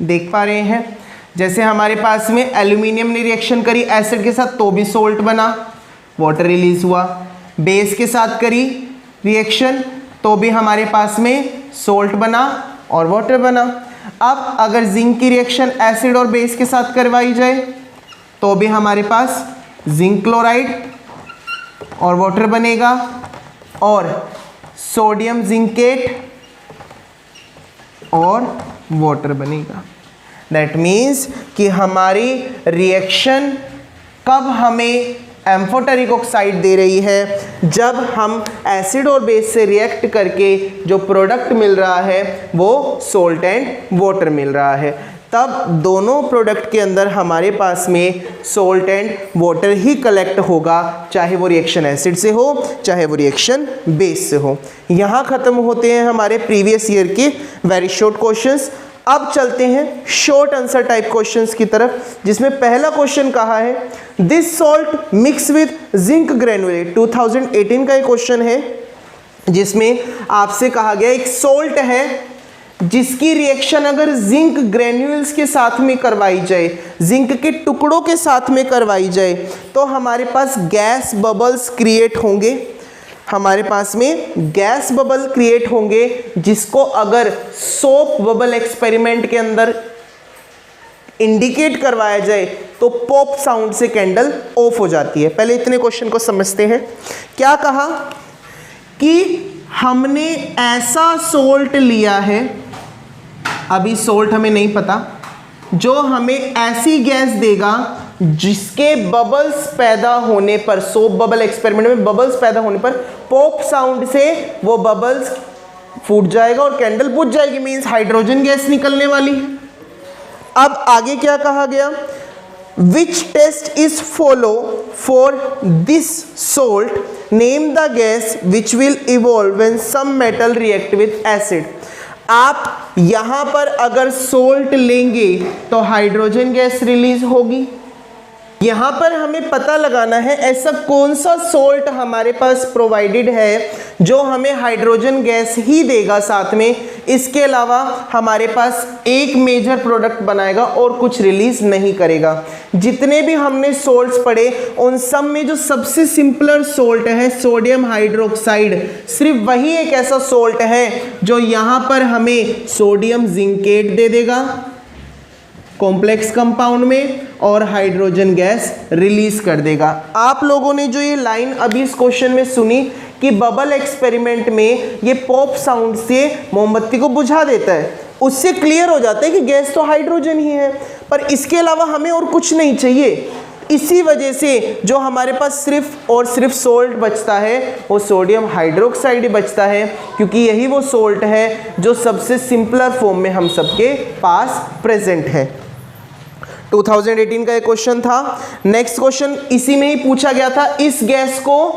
देख पा रहे हैं, जैसे हमारे पास में एल्यूमिनियम ने रिएक्शन करी एसिड के साथ तो भी सोल्ट बना, वाटर रिलीज हुआ। बेस के साथ करी रिएक्शन तो भी हमारे पास में सोल्ट बना और वाटर बना। अब अगर जिंक की रिएक्शन एसिड और बेस के साथ करवाई जाए तो भी हमारे पास जिंक क्लोराइड और वाटर बनेगा और सोडियम जिंकेट और वाटर बनेगा। दैट मीन्स कि हमारी रिएक्शन कब हमें एम्फोटेरिक ऑक्साइड दे रही है, जब हम एसिड और बेस से रिएक्ट करके जो प्रोडक्ट मिल रहा है वो सोल्ट एंड वाटर मिल रहा है। तब दोनों प्रोडक्ट के अंदर हमारे पास में salt and water he collect होगा, चाहे वो रिएक्शन एसिड से हो चाहे वो रिएक्शन बेस से हो। यहाँ ख़त्म होते हैं हमारे प्रीवियस ईयर के वेरी शॉर्ट क्वेश्चंस। अब चलते हैं शॉर्ट आंसर टाइप क्वेश्चंस की तरफ, जिसमें पहला क्वेश्चन कहा है this salt mix with zinc granulate. 2018 का एक क्वेश्चन है जिसमें आपसे कहा गया एक सॉल्ट है जिसकी रिएक्शन अगर जिंक ग्रेन्यूल्स के साथ में करवाई जाए, जिंक के टुकड़ों के साथ में करवाई जाए तो हमारे पास गैस बबल्स क्रिएट होंगे। हमारे पास में गैस बबल क्रिएट होंगे जिसको अगर सोप बबल एक्सपेरिमेंट के अंदर इंडिकेट करवाया जाए तो पॉप साउंड से कैंडल ऑफ हो जाती है। पहले इतने क्वेश्चन को समझते हैं। क्या कहा कि हमने ऐसा सोल्ट लिया है, अभी सोल्ट हमें नहीं पता, जो हमें ऐसी गैस देगा जिसके बबल्स पैदा होने पर, सोप बबल एक्सपेरिमेंट में बबल्स पैदा होने पर पॉप साउंड से वो बबल्स फूट जाएगा और कैंडल बुझ जाएगी। मींस हाइड्रोजन गैस निकलने वाली है। अब आगे क्या कहा गया, which test is follow for this salt, name the gas which will evolve when some metal react with acid. आप यहां पर अगर सोल्ट लेंगे तो हाइड्रोजन गैस रिलीज होगी। यहां पर हमें पता लगाना है ऐसा कौन सा सोल्ट हमारे पास प्रोवाइडेड है जो हमें हाइड्रोजन गैस ही देगा साथ में, इसके अलावा हमारे पास एक मेजर प्रोडक्ट बनाएगा और कुछ रिलीज नहीं करेगा। जितने भी हमने सोल्ट्स पढ़े उन सब में जो सबसे सिंपलर सोल्ट है सोडियम हाइड्रोक्साइड, सिर्फ वही एक ऐसा सोल्ट है जो यहां पर हमें सोडियम जिंकेट दे देगा कॉम्प्लेक्स कंपाउंड में और हाइड्रोजन गैस रिलीज कर देगा। आप लोगों ने जो ये लाइन अभी इस क्वेश्चन में सुनी कि बबल एक्सपेरिमेंट में ये पॉप साउंड से मोमबत्ती को बुझा देता है, उससे क्लियर हो जाता है कि गैस तो हाइड्रोजन ही है, पर इसके अलावा हमें और कुछ नहीं चाहिए। इसी वजह से जो हमारे पास सिर्फ और सिर्फ सोल्ट बचता है वो सोडियम हाइड्रोक्साइड ही बचता है, क्योंकि यही वो सोल्ट है जो सबसे सिंपलर फॉर्म में हम सबके पास प्रेजेंट है। 2018 का एक क्वेश्चन था। नेक्स्ट क्वेश्चन इसी में ही पूछा गया था, इस गैस को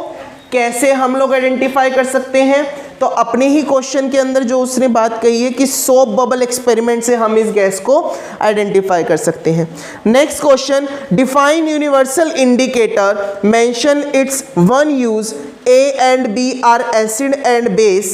कैसे हम लोग आइडेंटिफाई कर सकते हैं। तो तो अपने ही क्वेश्चन के अंदर जो उसने बात कही है कि सोप बबल एक्सपेरिमेंट से हम इस गैस को आइडेंटिफाई कर सकते हैं। Next question, define universal indicator, mention it's one use, A and B are acid and base,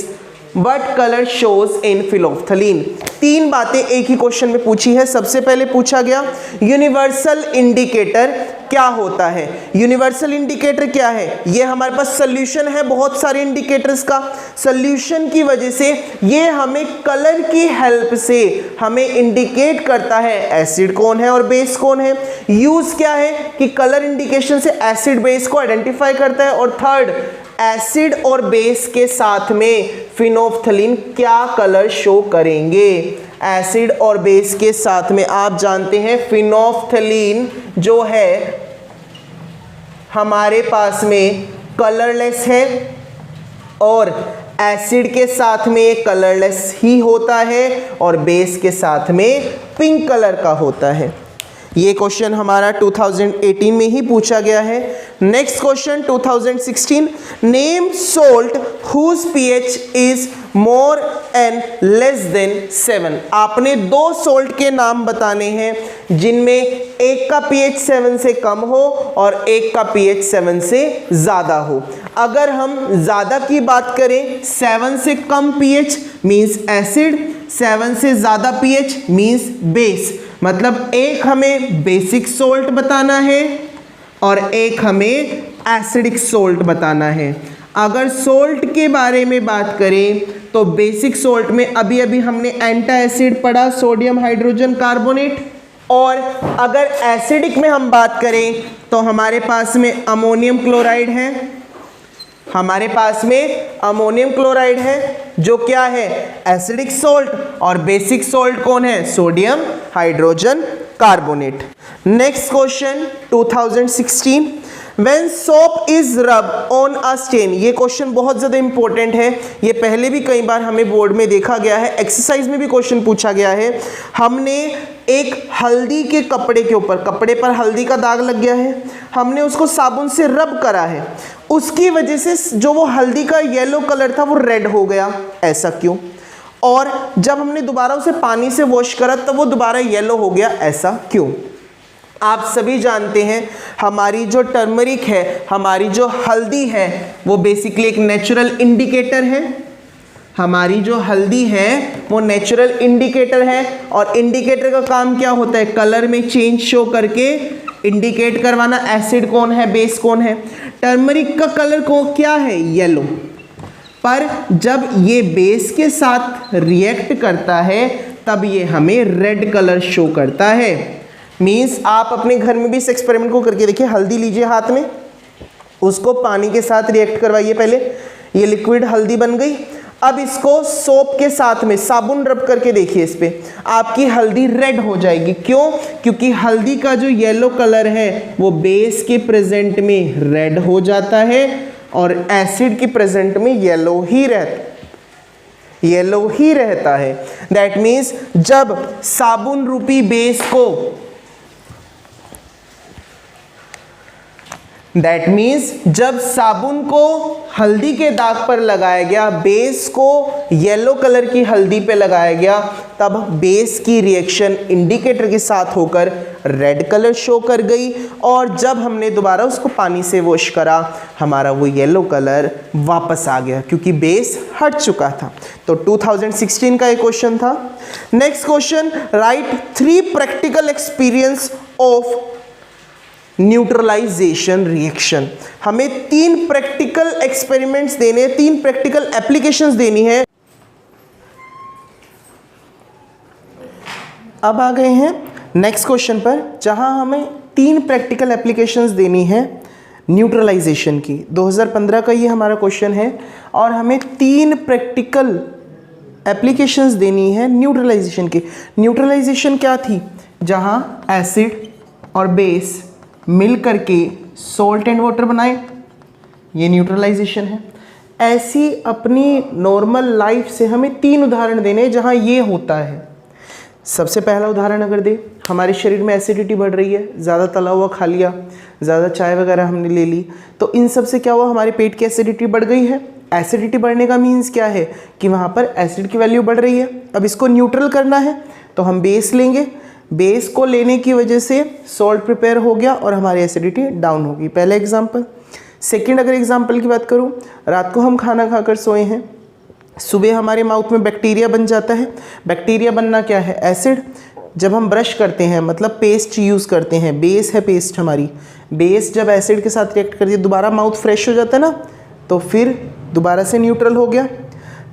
what color shows in phenolphthalein। तीन बातें एक ही क्वेश्चन में पूछी है। सबसे पहले पूछा गया यूनिवर्सल इंडिकेटर क्या होता है। यूनिवर्सल इंडिकेटर क्या है? ये हमारे पास सोल्यूशन है बहुत सारे इंडिकेटर्स का। सोल्यूशन की वजह से ये हमें कलर की हेल्प से हमें इंडिकेट करता है एसिड कौन है और बेस कौन है। यूज क्या है कि कलर इंडिकेशन से एसिड बेस को आइडेंटिफाई करता है। और थर्ड, एसिड और बेस के साथ में फिनोल्फ्थलीन क्या कलर शो करेंगे। एसिड और बेस के साथ में आप जानते हैं फिनोल्फ्थलीन जो है हमारे पास में कलरलेस है और एसिड के साथ में कलरलेस ही होता है और बेस के साथ में पिंक कलर का होता है। ये क्वेश्चन हमारा 2018 में ही पूछा गया है। Next question 2016, name salt whose pH is more and less than 7। आपने दो सोल्ट के नाम बताने हैं जिनमें एक का pH 7 से कम हो और एक का pH 7 से ज़्यादा हो। अगर हम ज़्यादा की बात करें, 7 से कम pH मीन्स एसिड, 7 से ज़्यादा pH मीन्स बेस। मतलब एक हमें बेसिक सोल्ट बताना है और एक हमें एसिडिक सोल्ट बताना है। अगर सोल्ट के बारे में बात करें तो बेसिक सोल्ट में अभी अभी हमने एंटा एसिड पढ़ा, सोडियम हाइड्रोजन कार्बोनेट। और अगर एसिडिक में हम बात करें तो हमारे पास में अमोनियम क्लोराइड है, हमारे पास में अमोनियम क्लोराइड है जो क्या है एसिडिक सोल्ट, और बेसिक सोल्ट कौन है sodium hydrogen carbonate. Next question 2016, when soap is rub on a stain. ये क्वेश्चन बहुत ज़्यादा इंपॉर्टेंट है, ये पहले भी कई बार हमें बोर्ड में देखा गया है, एक्सरसाइज में भी क्वेश्चन पूछा गया है। हमने एक हल्दी के कपड़े के ऊपर, कपड़े पर हल्दी का दाग लग गया है, हमने उसको साबुन से रब करा है, उसकी वजह से जो वो हल्दी का येलो कलर था वो रेड हो गया, ऐसा क्यों? और जब हमने दोबारा उसे पानी से वॉश करा तब वो दोबारा येलो हो गया, ऐसा क्यों? आप सभी जानते हैं हमारी जो टर्मरिक है, हमारी जो हल्दी है वो बेसिकली एक नेचुरल इंडिकेटर है। हमारी जो हल्दी है वो नेचुरल इंडिकेटर है और इंडिकेटर का काम क्या होता है? कलर में चेंज शो करके इंडिकेट करवाना एसिड कौन है बेस कौन है। टर्मरिक का कलर को क्या है? येलो। पर जब ये बेस के साथ रिएक्ट करता है तब ये हमें रेड कलर शो करता है। मीन्स आप अपने घर में भी इस एक्सपेरिमेंट को करके देखिए। हल्दी लीजिए हाथ में, उसको पानी के साथ रिएक्ट करवाइए पहले, ये लिक्विड हल्दी बन गई। अब इसको सोप के साथ में साबुन रब करके देखिए इस पे, आपकी हल्दी रेड हो जाएगी। क्यों? क्योंकि हल्दी का जो येलो कलर है वो बेस के प्रेजेंट में रेड हो जाता है और एसिड की प्रेजेंट में येलो ही रहता है। दैट मीन्स जब साबुन रूपी बेस को जब साबुन को हल्दी के दाग पर लगाया गया, बेस को येलो कलर की हल्दी पे लगाया गया, तब बेस की रिएक्शन इंडिकेटर के साथ होकर रेड कलर शो कर गई और जब हमने दोबारा उसको पानी से वॉश करा हमारा वो येलो कलर वापस आ गया क्योंकि बेस हट चुका था। तो 2016 का एक क्वेश्चन था। Next question, write 3 practical experience of neutralisation reaction. हमें 3 प्रैक्टिकल एक्सपेरिमेंट्स देने, 3 प्रैक्टिकल एप्लीकेशंस देनी है। अब आ गए हैं नेक्स्ट क्वेश्चन पर जहां हमें 3 प्रैक्टिकल एप्लीकेशंस देनी है न्यूट्रलाइजेशन की। 2015 का ये हमारा क्वेश्चन है और हमें 3 प्रैक्टिकल एप्लीकेशंस देनी है न्यूट्रलाइजेशन की। न्यूट्रलाइजेशन क्या थी? जहां एसिड और बेस मिल करके सॉल्ट एंड वाटर बनाए, ये न्यूट्रलाइजेशन है। ऐसी अपनी नॉर्मल लाइफ से हमें 3 उदाहरण देने जहां ये होता है। सबसे पहला उदाहरण अगर दे, हमारे शरीर में एसिडिटी बढ़ रही है, ज़्यादा तला हुआ खा लिया, ज़्यादा चाय वगैरह हमने ले ली, तो इन सब से क्या हुआ? हमारे पेट की एसिडिटी बढ़ गई है। एसिडिटी बढ़ने का मीन्स क्या है कि वहाँ पर एसिड की वैल्यू बढ़ रही है। अब इसको न्यूट्रल करना है तो हम बेस लेंगे, बेस को लेने की वजह से सॉल्ट प्रिपेयर हो गया और हमारी एसिडिटी डाउन होगी। पहला एग्जाम्पल। सेकेंड अगर एग्जाम्पल की बात करूँ, रात को हम खाना खाकर सोए हैं, सुबह हमारे माउथ में बैक्टीरिया बन जाता है। बैक्टीरिया बनना क्या है? एसिड। जब हम ब्रश करते हैं मतलब पेस्ट यूज़ करते हैं, बेस है पेस्ट हमारी, बेस जब एसिड के साथ रिएक्ट करती है दोबारा माउथ फ्रेश हो जाता है ना, तो फिर दोबारा से न्यूट्रल हो गया।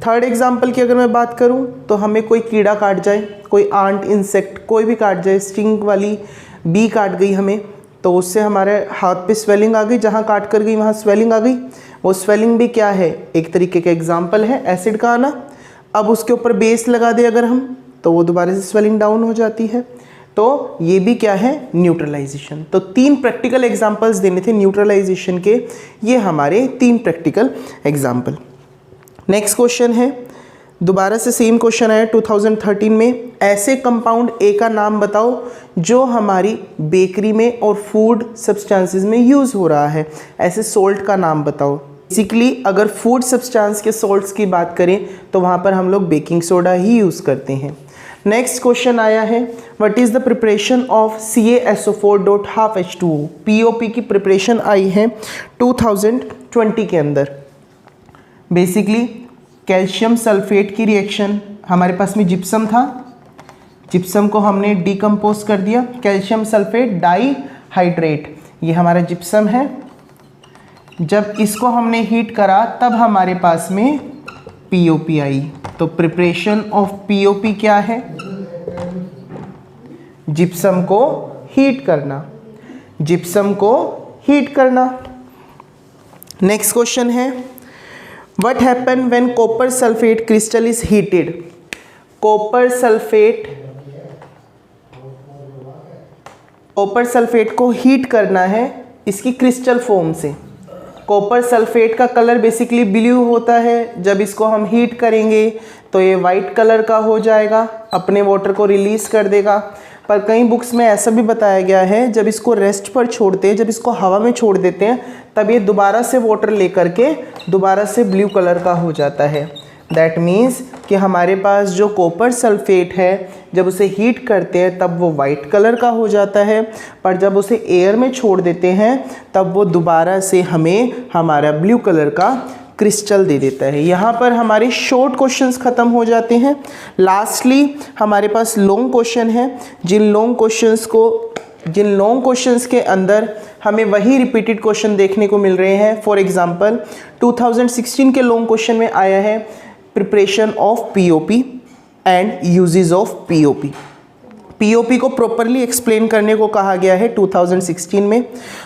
थर्ड एग्जाम्पल की अगर मैं बात करूं तो हमें कोई कीड़ा काट जाए, कोई आंट इंसेक्ट कोई भी काट जाए, स्टिंग वाली बी काट गई हमें, तो उससे हमारे हाथ पे स्वेलिंग आ गई, जहाँ काट कर गई वहाँ स्वेलिंग आ गई। वो स्वेलिंग भी क्या है? एक तरीके का एग्जाम्पल है एसिड का आना। अब उसके ऊपर बेस लगा दे अगर हम, तो वो दोबारा से स्वेलिंग डाउन हो जाती है। तो ये भी क्या है? न्यूट्रलाइजेशन। तो 3 प्रैक्टिकल एग्जाम्पल्स देने थे न्यूट्रलाइजेशन के, ये हमारे 3 प्रैक्टिकल एग्जाम्पल। नेक्स्ट क्वेश्चन है, दोबारा से सेम क्वेश्चन आया 2013 में। ऐसे कंपाउंड ए का नाम बताओ जो हमारी बेकरी में और फूड सब्सटेंसेस में यूज़ हो रहा है। ऐसे सोल्ट का नाम बताओ। बेसिकली अगर फूड सब्सटेंस के सोल्ट्स की बात करें तो वहाँ पर हम लोग बेकिंग सोडा ही यूज़ करते हैं। नेक्स्ट क्वेश्चन आया है, what is the preparation of CaSO4.12H2O। POP की प्रिपरेशन आई है 2020 के अंदर। बेसिकली कैल्शियम सल्फेट की रिएक्शन, हमारे पास में जिप्सम था, जिप्सम को हमने डिकम्पोज कर दिया, कैल्शियम सल्फेट डाईहाइड्रेट, ये हमारा जिप्सम है। जब इसको हमने हीट करा तब हमारे पास में POP आई। तो प्रिपरेशन ऑफ POP क्या है? जिप्सम को हीट करना, जिप्सम को हीट करना। नेक्स्ट क्वेश्चन है, what happen when copper sulphate crystal is heated. Copper sulphate को हीट करना है इसकी क्रिस्टल फॉर्म से। कॉपर सल्फेट का कलर बेसिकली ब्लू होता है, जब इसको हम हीट करेंगे तो ये वाइट कलर का हो जाएगा, अपने वाटर को रिलीज़ कर देगा। पर कई बुक्स में ऐसा भी बताया गया है जब इसको रेस्ट पर छोड़ते हैं, जब इसको हवा में छोड़ देते हैं, तब ये दोबारा से वाटर लेकर के दोबारा से ब्लू कलर का हो जाता है। दैट मीन्स कि हमारे पास जो कॉपर सल्फेट है जब उसे हीट करते हैं तब वो वाइट कलर का हो जाता है, पर जब उसे एयर में छोड़ देते हैं तब वो दोबारा से हमें हमारा ब्लू कलर का क्रिस्टल दे देता है। यहाँ पर हमारे शॉर्ट क्वेश्चंस ख़त्म हो जाते हैं। लास्टली हमारे पास लॉन्ग क्वेश्चन है, जिन लॉन्ग क्वेश्चंस के अंदर हमें वही रिपीटेड क्वेश्चन देखने को मिल रहे हैं। फॉर एग्जांपल 2016 के लॉन्ग क्वेश्चन में आया है preparation of POP and uses of POP। POP को प्रॉपरली एक्सप्लेन करने को कहा गया है 2016 में,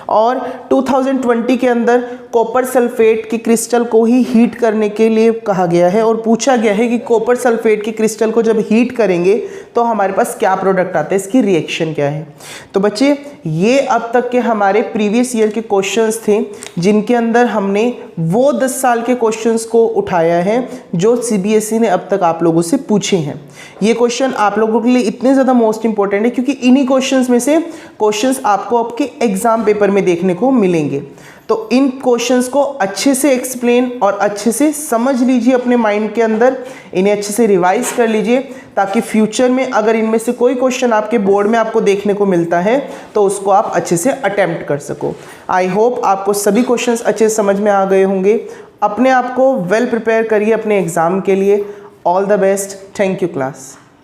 और 2020 के अंदर कॉपर सल्फेट की क्रिस्टल को ही हीट करने के लिए कहा गया है और पूछा गया है कि कॉपर सल्फेट की क्रिस्टल को जब हीट करेंगे तो हमारे पास क्या प्रोडक्ट आता है, इसकी रिएक्शन क्या है। तो बच्चे ये अब तक के हमारे प्रीवियस ईयर के क्वेश्चंस थे जिनके अंदर हमने वो 10 साल के क्वेश्चंस को उठाया है जो CBSE ने अब तक आप लोगों से पूछे हैं। ये क्वेश्चन आप लोगों के लिए इतने ज़्यादा मोस्ट इंपॉर्टेंट है क्योंकि इन्हीं क्वेश्चंस में से क्वेश्चंस आपको आपके एग्जाम पेपर में देखने को मिलेंगे। तो इन क्वेश्चंस को अच्छे से एक्सप्लेन और अच्छे से समझ लीजिए अपने माइंड के अंदर, इन्हें अच्छे से रिवाइज कर लीजिए ताकि फ्यूचर में अगर इनमें से कोई क्वेश्चन आपके बोर्ड में आपको देखने को मिलता है तो उसको आप अच्छे से अटेम्प्ट कर सको। आई होप आपको सभी क्वेश्चंस अच्छे से समझ में आ गए होंगे। अपने आप को वेल प्रिपेयर करिए अपने एग्ज़ाम के लिए। All the best. Thank you class.